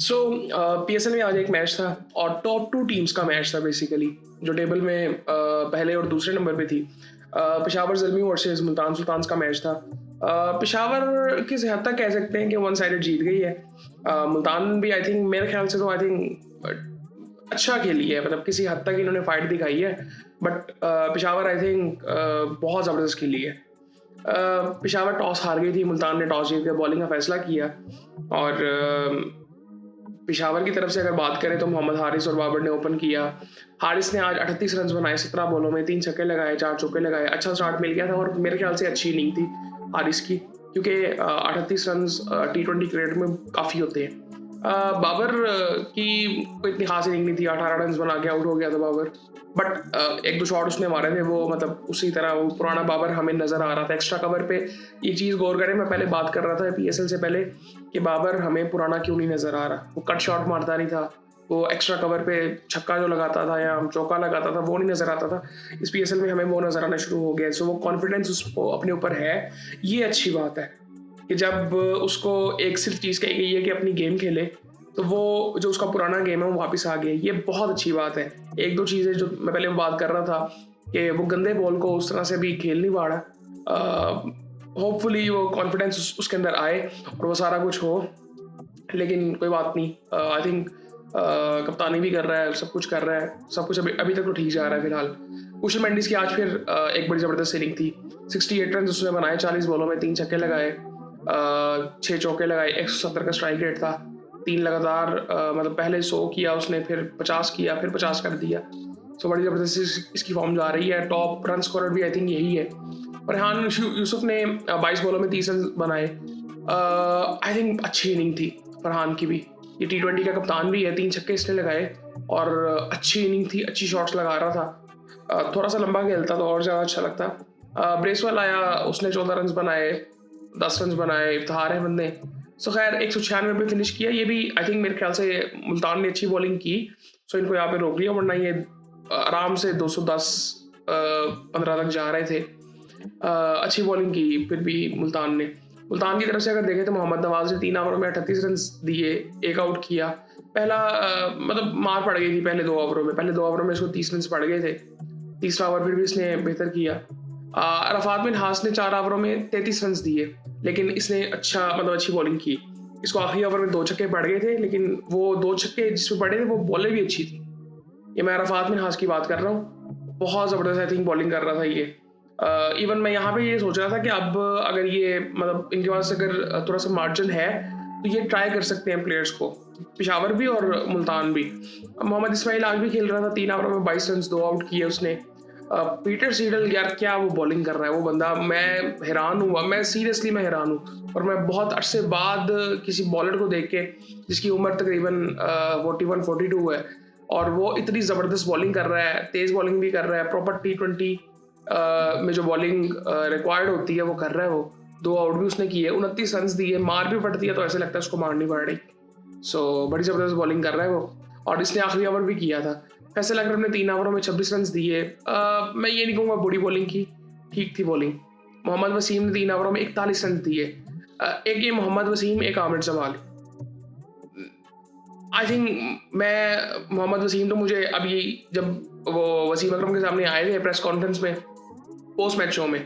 सो PSL में आज एक मैच था और टॉप टू टीम्स का मैच था बेसिकली, जो टेबल में पहले और दूसरे नंबर पे थी। पेशावर ज़ल्मी वर्सेस मुल्तान सुल्तान्स का मैच था। पेशावर किस हद तक कह सकते हैं कि वन साइडेड जीत गई है। मुल्तान भी आई थिंक, मेरे ख्याल से तो आई थिंक अच्छा खेली है, मतलब किसी हद तक इन्होंने फाइट दिखाई है। बट पेशावर आई थिंक बहुत ज़बरदस्त खेली है। पेशावर टॉस हार गई थी, मुल्तान ने टॉस जीत कर बॉलिंग का फैसला किया। और पेशावर की तरफ से अगर बात करें तो मोहम्मद हारिस और बाबर ने ओपन किया। हारिस ने आज 38 रन बनाए 17 बॉलों में, 3 छक्के लगाए, 4 चौके लगाए। अच्छा स्टार्ट मिल गया था और मेरे ख्याल से अच्छी इनिंग थी हारिस की, क्योंकि 38 रन T20 क्रिकेट में काफ़ी होते हैं। बाबर की कोई इतनी खास इनिंग नहीं थी, 18 रन बना के आउट हो गया था बाबर। बट एक दो शॉट उसने मारे थे, वो मतलब उसी तरह वो पुराना बाबर हमें नज़र आ रहा था एक्स्ट्रा कवर पे। ये चीज़ गौर करें, मैं पहले बात कर रहा था पीएसएल से पहले कि बाबर हमें पुराना क्यों नहीं नज़र आ रहा। वो कट शॉट मारता नहीं था, वो एक्स्ट्रा कवर पे छक्का जो लगाता था या चौका लगाता था वो नहीं नज़र आता था। इस पीएसएल में हमें वो नज़र आना शुरू हो गया। सो वो कॉन्फिडेंस उसको अपने ऊपर है, ये अच्छी बात है कि जब उसको एक सिर्फ चीज़ कही गई है कि अपनी गेम खेले, तो वो जो उसका पुराना गेम है वो वापस आ गया। ये बहुत अच्छी बात है। एक दो चीज़ें जो मैं पहले बात कर रहा था कि वो गंदे बॉल को उस तरह से भी खेल नहीं पा रहा। होपफुली वो कॉन्फिडेंस उसके अंदर आए और वो सारा कुछ हो। लेकिन कोई बात नहीं, आई थिंक कप्तानी भी कर रहा है, सब कुछ कर रहा है, सब कुछ अभी अभी तक तो ठीक जा रहा है फिलहाल। कुशल मेंडिस की आज फिर एक बड़ी ज़बरदस्त इनिंग थी। 68 रन उसने बनाए 40 बॉलों में, 3 छक्के लगाए, 6 चौके लगाए, 170 का स्ट्राइक रेट था। 3 लगातार मतलब पहले 100 किया उसने, फिर 50 किया, फिर 50 कर दिया। सो बड़ी ज़बरदस्त इसकी फॉर्म जा रही है। टॉप रन स्कोरर भी आई थिंक यही है। फरहान यूसुफ ने 22 बॉलों में 30 रन बनाए। आई थिंक अच्छी इनिंग थी फरहान की भी। ये T20 का कप्तान भी है, 3 छक्के इसने लगाए और अच्छी इनिंग थी, अच्छी शॉट्स लगा रहा था। थोड़ा सा लंबा खेलता तो और ज़्यादा अच्छा लगता। ब्रेसवेल आया, उसने 14 रन बनाए, 10 रन बनाए, इफ्तिखार अहमद ने। सो खैर 196 पे फिनिश किया। ये भी आई थिंक मेरे ख्याल से मुल्तान ने अच्छी बॉलिंग की, सो इनको यहाँ पे रोक लिया, वरना ये आराम से 210 15 तक जा रहे थे। अच्छी बॉलिंग की फिर भी मुल्तान की तरफ से अगर देखें तो मोहम्मद नवाज ने 3 ओवरों में 38 रन दिए, एक आउट किया। पहला मतलब मार पड़ गई थी पहले 2 ओवरों में, पहले 2 ओवरों में इसको 30 रन पड़ गए थे। तीसरा ओवर फिर भी इसने बेहतर किया। रफ़ात बिन हास ने 4 ओवरों में 33 रन दिए, लेकिन इसने अच्छी बॉलिंग की। इसको आखिरी ओवर में 2 छक्के पड़ गए थे, लेकिन वो 2 छक्के जिसमें पड़े थे वो बॉलें भी अच्छी थी। ये मैं रफ़ात बिन हास की बात कर रहा हूँ। बहुत ज़बरदस्त आई थिंक बॉलिंग कर रहा था ये। इवन मैं यहाँ पे ये सोच रहा था कि अब अगर ये मतलब इनके पास अगर थोड़ा सा मार्जिन है तो ये ट्राई कर सकते हैं प्लेयर्स को, पेशावर भी और मुल्तान भी। मोहम्मद इस्माइल आज भी खेल रहा था, 3 ओवरों में 22 रन, 2 आउट किए उसने। पीटर सीडल यार क्या वो बॉलिंग कर रहा है वो बंदा, मैं हैरान हुआ, मैं सीरियसली मैं हैरान हूँ। और मैं बहुत अरसे बाद किसी बॉलर को देख के, जिसकी उम्र तकरीबन 41-42 है, और वो इतनी ज़बरदस्त बॉलिंग कर रहा है, तेज़ बॉलिंग भी कर रहा है, प्रॉपर T20 में जो बॉलिंग रिक्वायर्ड होती है वो कर रहा है वो। 2 आउट भी उसने किए, 29 रन दिए, मार भी पड़ती है तो ऐसे लगता है उसको मार नहीं पड़ रही। सो बड़ी ज़बरदस्त बॉलिंग कर रहा है वो, और इसने आखिरी ओवर भी किया था। फैसल अकरम ने 3 ओवरों में 26 रन दिए। मैं ये नहीं कहूँगा बुरी बॉलिंग की, ठीक थी बॉलिंग। मोहम्मद वसीम ने 3 ओवरों में 41 रन दिए। एक ये मोहम्मद वसीम, एक आमिर जमाल। आई थिंक मैं मोहम्मद वसीम तो मुझे अभी जब वो वसीम अकरम के सामने आए थे प्रेस कॉन्फ्रेंस में, पोस्ट मैच शो में,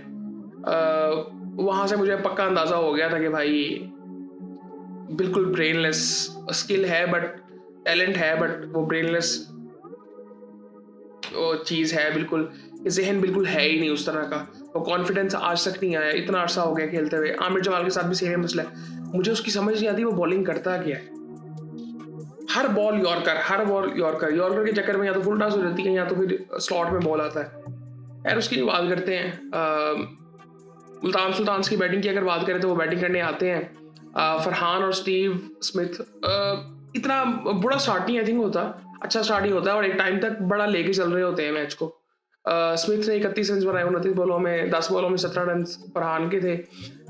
वहाँ से मुझे पक्का अंदाज़ा हो गया था कि भाई बिल्कुल ब्रेनलेस, स्किल है बट टैलेंट है, बट वो ब्रेनलेस वो चीज़ है बिल्कुल, ज़हन बिल्कुल है ही नहीं उस तरह का। वो कॉन्फिडेंस आज तक नहीं आया, इतना अरसा हो गया खेलते हुए। आमिर जमाल के साथ भी सेम मसला है, मुझे उसकी समझ नहीं आती वो बॉलिंग करता क्या है। हर बॉल यॉर्कर, हर बॉल यॉर्कर, यॉर्कर के चक्कर में या तो फुल टॉस हो जाती है या तो फिर स्लॉट में बॉल आता है। यार उसकी बात करते हैं। मुल्तान सुल्तान्स की बैटिंग की अगर बात करें तो वो बैटिंग करने आते हैं। फरहान और स्टीव स्मिथ, इतना बुरा स्टार्ट नहीं आई थिंक होता, अच्छा स्टार्ट ही होता है और एक टाइम तक बड़ा लेके चल रहे होते हैं मैच को। स्मिथ ने 31 रन बनाए 29 बॉलों में, 10 बॉलों में 17 रन फरहान के थे।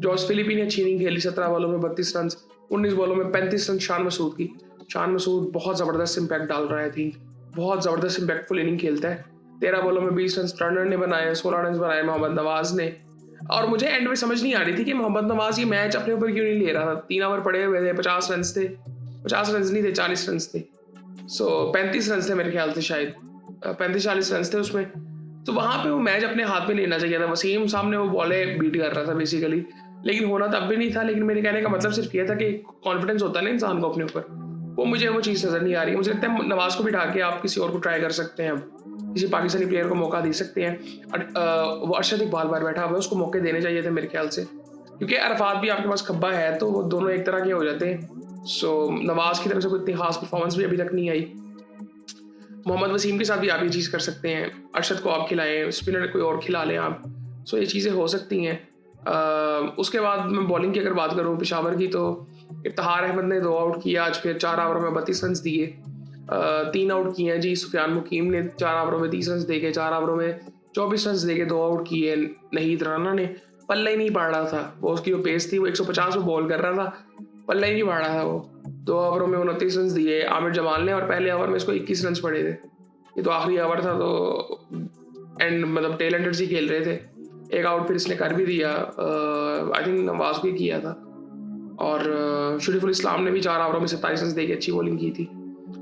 जॉर्ज फिलिपी ने अच्छी इनिंग खेली, 17 बॉलों में 32 रन, 19 बॉलों में 35 रन शान मसूद की। शान मसूद बहुत ज़बरदस्त इम्पैक्ट डाल रहा है, आई थिंक बहुत ज़बरदस्त इम्पैक्टफुल इनिंग खेलता है। 13 बॉलों में 20 रन टर्नर ने बनाए, 16 रन बनाए मोहम्मद नवाज ने। और मुझे एंड में समझ नहीं आ रही थी कि मोहम्मद नवाज ये मैच अपने ऊपर क्यों नहीं ले रहा था। 3 ओवर पड़े हुए थे, 50 रन थे, 50 रन नहीं थे, 40 रन थे। सो 35 रन थे मेरे ख्याल से शायद, 35-40 रन थे उसमें। तो वहाँ पे वो मैच अपने हाथ में लेना चाहिए था। वसीम सामने वो बॉलें बीट कर रहा था बेसिकली, लेकिन होना तब भी नहीं था। लेकिन मेरे कहने का मतलब सिर्फ ये था कि कॉन्फिडेंस होता है ना इंसान को अपने ऊपर, वो चीज़ नज़र नहीं आ रही है। मुझे लगता है नवाज़ को बिठा के आप किसी और को ट्राई कर सकते हैं, अब किसी पाकिस्तानी प्लेयर को मौका दे सकते हैं। वो अरशद इकबाल बाहर बैठा हुआ है, उसको मौके देने चाहिए थे मेरे ख्याल से, क्योंकि अरफात भी आपके पास खब्बा है, तो वो दोनों एक तरह के हो जाते हैं। सो नवाज़ की तरफ से कोई इतनी खास परफॉर्मेंस भी अभी तक नहीं आई। मोहम्मद वसीम के साथ भी आप ये चीज़ कर सकते हैं, अरशद को आप खिलाएं, स्पिनर कोई और खिला लें आप। सो ये चीज़ें हो सकती हैं। उसके बाद मैं बॉलिंग की अगर बात करूँ पेशावर की, तो इफ्तिखार अहमद ने 2 आउट किया आज, फिर 4 ओवरों में 32 रन दिए। 3 आउट किए हैं जी सुफियान मुकीम ने, 4 ओवरों में 30 रन दे के, 4 ओवरों में 24 रन दे के 2 आउट किए। नहीद राना ने पल्ला ही नहीं पड़ रहा था, वो उसकी जो पेस थी वो 150 में बॉल कर रहा था, पल्ला ही नहीं पड़ रहा था वो। 2 ओवरों में 29 रन दिए आमिर जमाल ने, और पहले ओवर में इसको 21 रन पड़े थे। ये तो आखिरी ओवर था, तो एंड मतलब टेल एंडर्स ही खेल रहे थे। एक आउट फिर इसने कर भी दिया, आई थिंक नवाज को ही किया था। और शरीफुल इस्लाम ने भी 4 ओवरों में 27 रन देके अच्छी बॉलिंग की थी।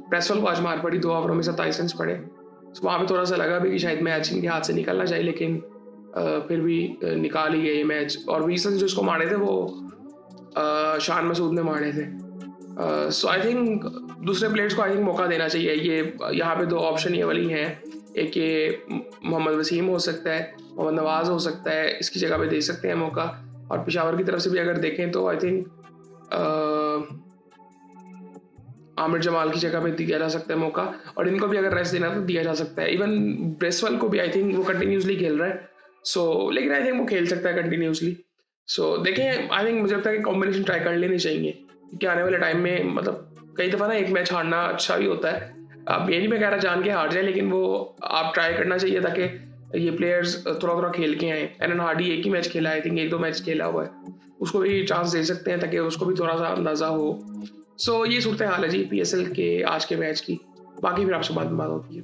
प्रेसवेल को आज मार पड़ी, 2 ओवरों में 27 रन पड़े। तो वहाँ पे थोड़ा सा लगा भी कि शायद मैच इनके हाथ से निकलना चाहिए, लेकिन फिर भी निकाल ही गए ये मैच। और 20 रन जो इसको मारे थे वो शान मसूद ने मारे थे। सो आई थिंक दूसरे प्लेयर्स को आई थिंक मौका देना चाहिए। ये यहाँ पे 2 ऑप्शन ये वाली हैं, एक ये मोहम्मद वसीम हो सकता है, मोहम्मद नवाज हो सकता है, इसकी जगह पे दे सकते हैं मौका। और पेशावर की तरफ से भी अगर देखें तो आई थिंक आमिर जमाल की जगह पे दिया जा सकता है मौका, और इनको भी अगर रेस्ट देना तो दिया जा सकता है। इवन ब्रेसवेल को भी आई थिंक वो कंटिन्यूसली खेल रहा है, सो लेकिन आई थिंक वो खेल सकता है कंटिन्यूसली। सो देखें, आई थिंक मुझे लगता है कि कॉम्बिनेशन ट्राई कर लेनी चाहिए, क्योंकि आने वाले टाइम में मतलब कई दफ़ा ना एक मैच हारना अच्छा भी होता है। अब ये नहीं मैं कह रहा जान के हार जाए, लेकिन वो आप ट्राई करना चाहिए ताकि ये प्लेयर्स थोड़ा थोड़ा खेल के आए। एलन हार्डी एक ही मैच खेला, आई थिंक 1-2 मैच खेला हुआ है, उसको भी चांस दे सकते हैं ताकि उसको भी थोड़ा सा अंदाज़ा हो। सो ये सूरत हाल है जी PSL के आज के मैच की। बाकी फिर आपसे बात होती है।